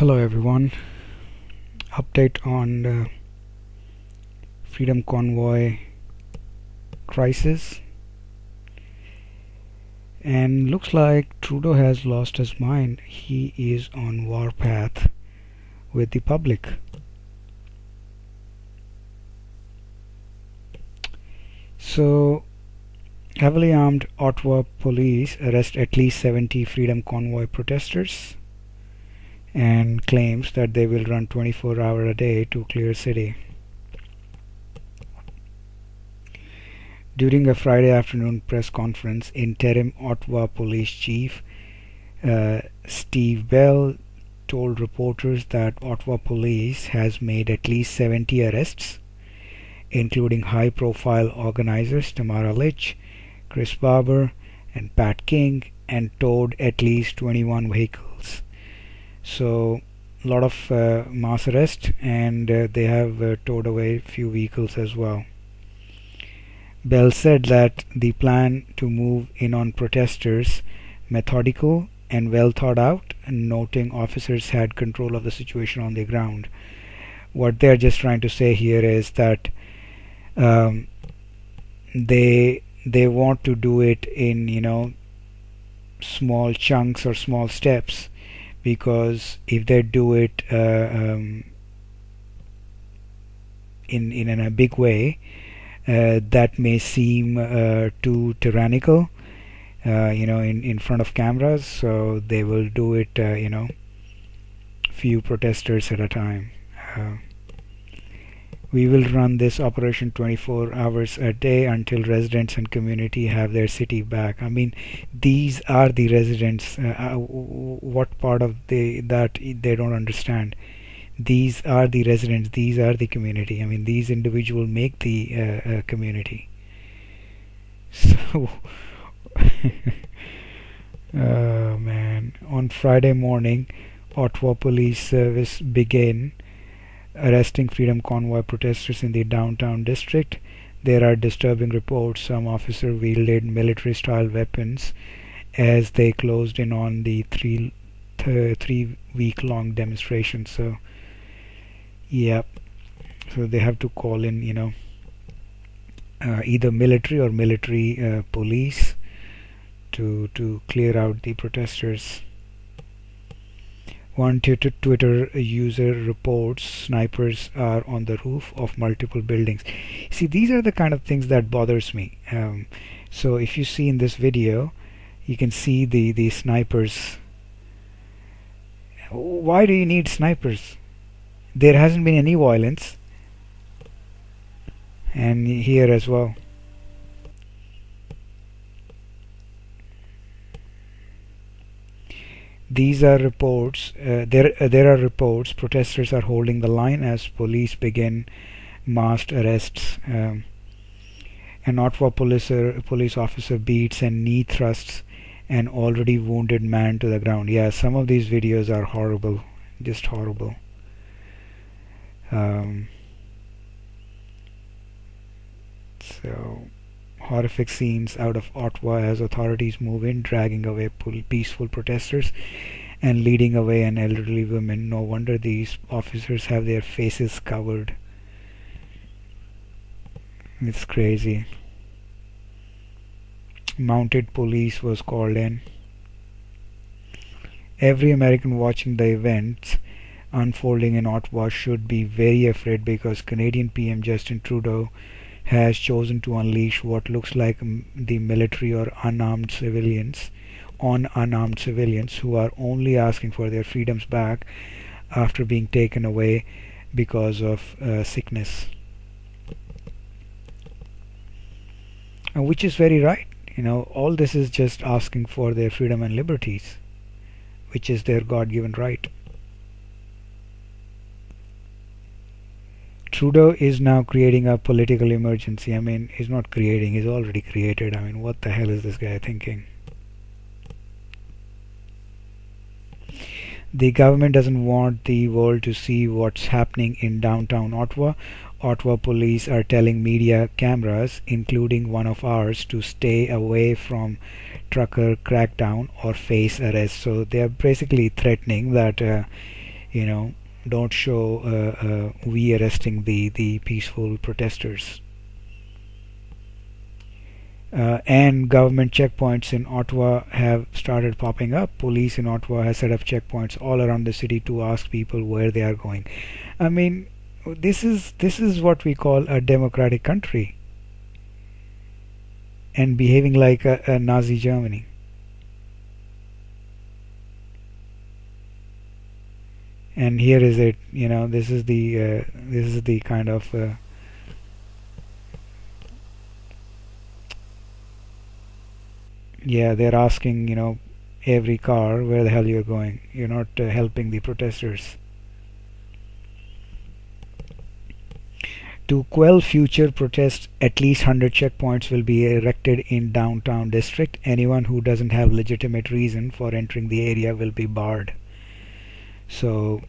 Hello everyone. Update on the Freedom Convoy crisis, and looks like Trudeau has lost his mind. He is on warpath with the public. So heavily armed Ottawa police arrest at least 70 Freedom Convoy protesters and claims that they will run 24 hours a day to clear city. During a Friday afternoon press conference, interim Ottawa Police Chief Steve Bell told reporters that Ottawa Police has made at least 70 arrests, including high-profile organizers Tamara Lich, Chris Barber, and Pat King, and towed at least 21 vehicles. So a lot of mass arrest, and they have towed away a few vehicles as well. Bell said that the plan to move in on protesters methodical and well thought out, noting officers had control of the situation on the ground. What they're just trying to say here is that they want to do it in small chunks or small steps, because if they do it in a big way, that may seem too tyrannical, in front of cameras. So they will do it, few protesters at a time. We will run this operation 24 hours a day until residents and community have their city back. I mean, these are the residents. What part of that they don't understand? These are the residents. These are the community. I mean, these individuals make the community. So, oh man! On Friday morning, Ottawa Police Service began arresting Freedom Convoy protesters in the downtown district. There are disturbing reports some officers wielded military-style weapons as they closed in on the three-week-long demonstration. So, yeah, so they have to call in, either military or military police to clear out the protesters. One Twitter user reports snipers are on the roof of multiple buildings. See, these are the kind of things that bothers me. So if you see in this video, you can see the snipers. Why do you need snipers? There hasn't been any violence, and here as well. These are reports. There are reports. Protesters are holding the line as police begin massed arrests. An Ottawa police officer beats and knee thrusts an already wounded man to the ground. Yeah, some of these videos are horrible, just horrible. So horrific scenes out of Ottawa as authorities move in, dragging away peaceful protesters and leading away an elderly woman. No wonder these officers have their faces covered. It's crazy. Mounted police was called in. Every American watching the events unfolding in Ottawa should be very afraid, because Canadian PM Justin Trudeau has chosen to unleash what looks like the military or unarmed civilians on unarmed civilians who are only asking for their freedoms back after being taken away because of sickness. And which is very right. All this is just asking for their freedom and liberties, which is their God-given right. Trudeau is now creating a political emergency. I mean, he's not creating, he's already created. I mean, what the hell is this guy thinking? The government doesn't want the world to see what's happening in downtown Ottawa. Ottawa police are telling media cameras, including one of ours, to stay away from trucker crackdown or face arrest. So they are basically threatening that you know, don't show we arresting the peaceful protesters. And government checkpoints in Ottawa have started popping up. Police in Ottawa has set up checkpoints all around the city to ask people where they are going. I mean, this is what we call a democratic country, and behaving like a Nazi Germany. And here is it. This is the kind of yeah, they're asking, every car where the hell you're going. You're not helping the protesters. To quell future protests, at least 100 checkpoints will be erected in downtown district. Anyone who doesn't have legitimate reason for entering the area will be barred. So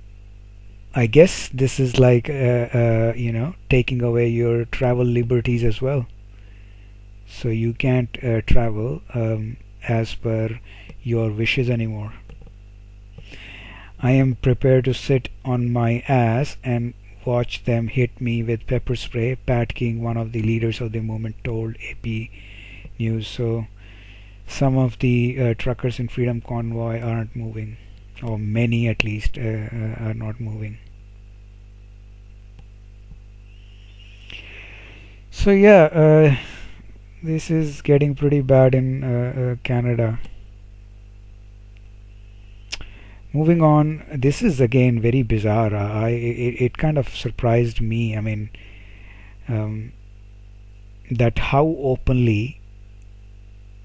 I guess this is like taking away your travel liberties as well. So you can't travel as per your wishes anymore. I am prepared to sit on my ass and watch them hit me with pepper spray, Pat King, one of the leaders of the movement, told AP News. So some of the truckers in Freedom Convoy aren't moving, or many at least are not moving. So yeah, this is getting pretty bad in Canada. Moving on, this is again very bizarre. It kind of surprised me. I mean, um, that how openly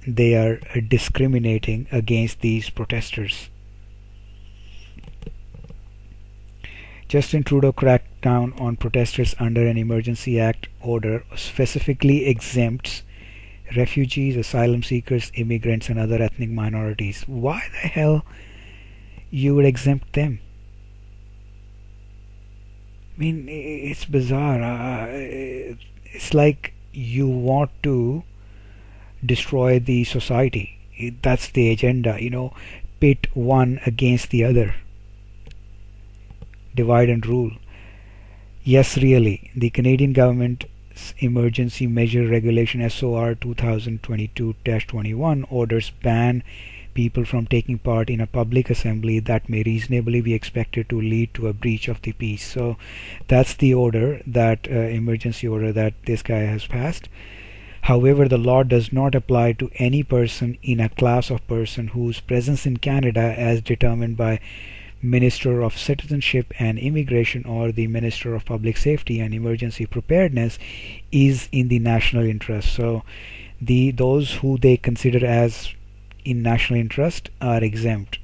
they are discriminating against these protesters. Justin Trudeau cracked down on protesters under an Emergency Act order specifically exempts refugees, asylum seekers, immigrants, and other ethnic minorities. Why the hell you would exempt them? I mean, it's bizarre. It's like you want to destroy the society. That's the agenda, pit one against the other, divide and rule. Yes, really, the Canadian government's Emergency Measure Regulation SOR 2022-21 orders ban people from taking part in a public assembly that may reasonably be expected to lead to a breach of the peace. So that's the order, that emergency order that this guy has passed. However, the law does not apply to any person in a class of person whose presence in Canada, as determined by Minister of Citizenship and Immigration or the Minister of Public Safety and Emergency Preparedness, is in the national interest. So those who they consider as in national interest are exempt.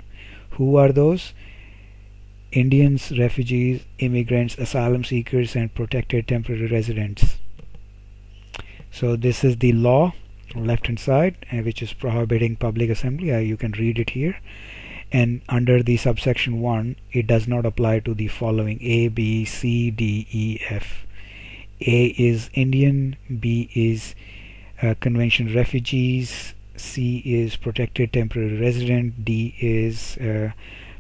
Who are those? Indians, refugees, immigrants, asylum seekers, and protected temporary residents. So this is the law on left hand side, which is prohibiting public assembly. You can read it here. And under the subsection 1, it does not apply to the following: A, B, C, D, E, F. A is Indian, B is convention refugees, C is protected temporary resident, D is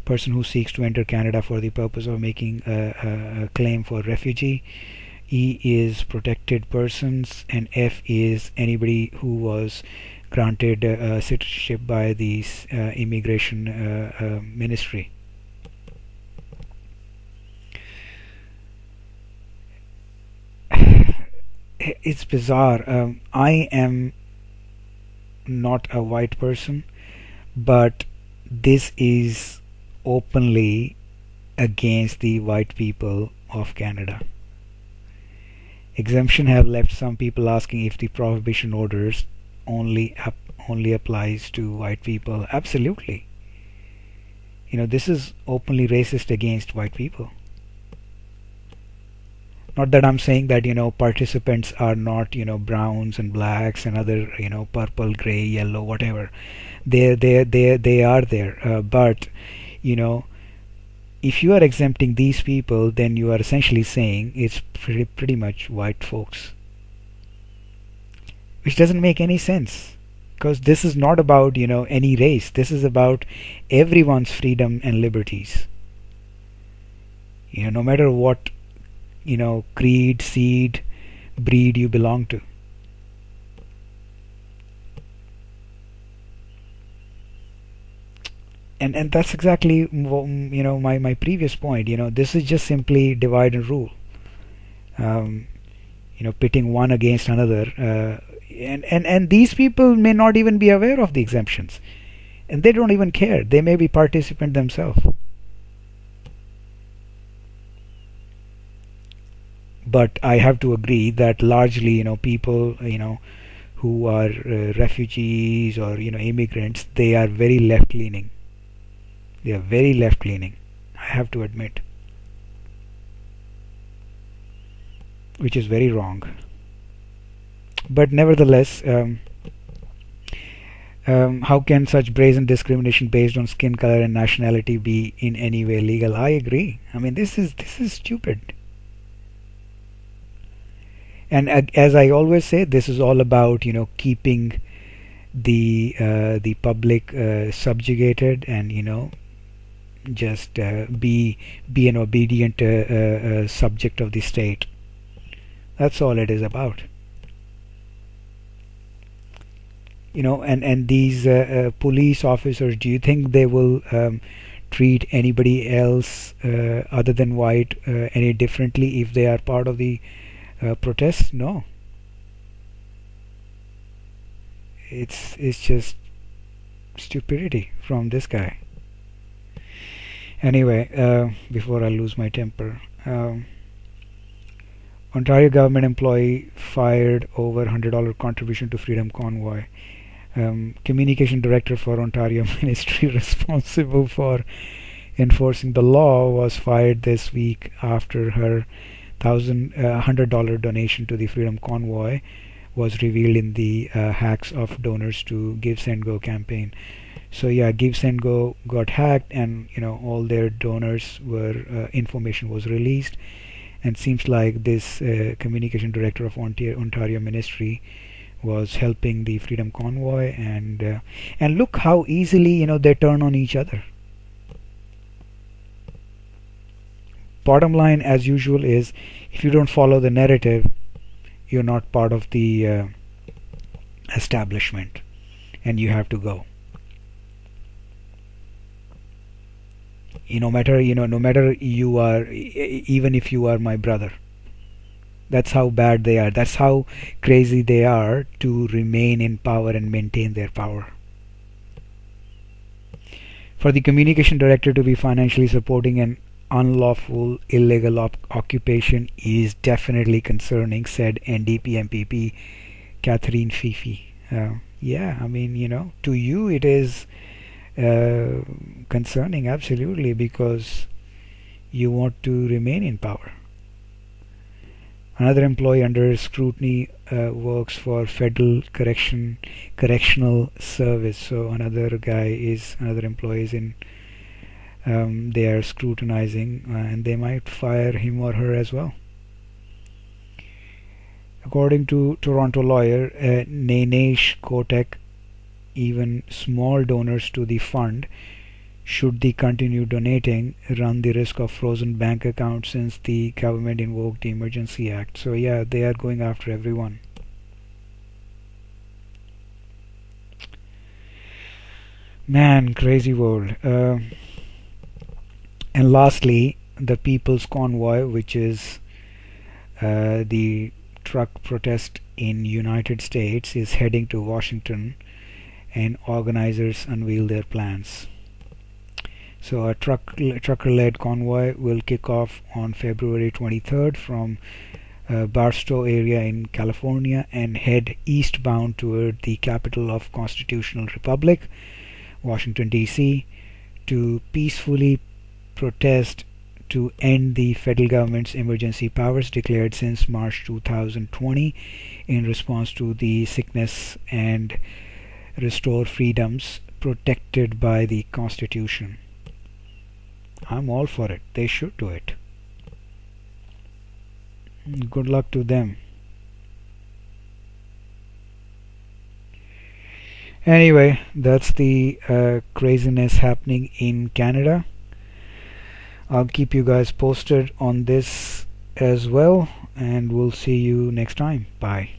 person who seeks to enter Canada for the purpose of making a claim for refugee, E is protected persons, and F is anybody who was granted citizenship by the immigration ministry. It's bizarre. I am not a white person, but this is openly against the white people of Canada. Exemption have left some people asking if the prohibition orders only applies to white people. Absolutely. This is openly racist against white people. Not that I'm saying that participants are not browns and blacks and other purple, gray, yellow, whatever. They are there. But if you are exempting these people, then you are essentially saying it's pretty much white folks, which doesn't make any sense, because this is not about any race. This is about everyone's freedom and liberties. no matter what, creed, seed, breed you belong to. And that's exactly my previous point. This is just simply divide and rule. um, Pitting one against another, and these people may not even be aware of the exemptions, and they don't even care. They may be participant themselves. But I have to agree that largely, people, who are refugees or immigrants, they are very left leaning. They are very left leaning, I have to admit, which is very wrong. But nevertheless, how can such brazen discrimination based on skin color and nationality be in any way legal? I agree. I mean, this is stupid. And as I always say, this is all about keeping the public subjugated, and just be an obedient subject of the state. That's all it is about. And these police officers, do you think they will treat anybody else other than white any differently if they are part of the protests? No. It's just stupidity from this guy. Anyway, before I lose my temper, Ontario government employee fired over $100 contribution to Freedom Convoy. Communication director for Ontario ministry responsible for enforcing the law was fired this week after her $100 donation to the Freedom Convoy was revealed in the hacks of donors to Give Send Go campaign. So yeah, Give Send Go got hacked, and all their donors were information was released, and seems like this communication director of Ontario Ministry was helping the Freedom Convoy, and look how easily they turn on each other. Bottom line, as usual, is if you don't follow the narrative, you're not part of the establishment, and you have to go. No matter you are, even if you are my brother. That's how bad they are. That's how crazy they are to remain in power and maintain their power. For the communication director to be financially supporting an unlawful illegal occupation is definitely concerning, said NDP MPP Catherine Fifi. Yeah, I mean, to you it is concerning, absolutely, because you want to remain in power. Another employee under scrutiny works for Federal Correctional Service. So another employee is in. They are scrutinizing, and they might fire him or her as well. According to Toronto lawyer Nanesh Kotek, even small donors to the fund, should they continue donating, run the risk of frozen bank accounts since the government invoked the Emergency Act. So yeah, they are going after everyone. Man, crazy world. And lastly, the People's Convoy, which is the truck protest in United States, is heading to Washington, and organizers unveil their plans. So a trucker-led convoy will kick off on February 23rd from Barstow area in California and head eastbound toward the capital of Constitutional Republic, Washington D.C., to peacefully protest to end the federal government's emergency powers declared since March 2020 in response to the sickness and restore freedoms protected by the Constitution. I'm all for it. They should do it. Good luck to them. Anyway, that's the craziness happening in Canada. I'll keep you guys posted on this as well, and we'll see you next time. Bye.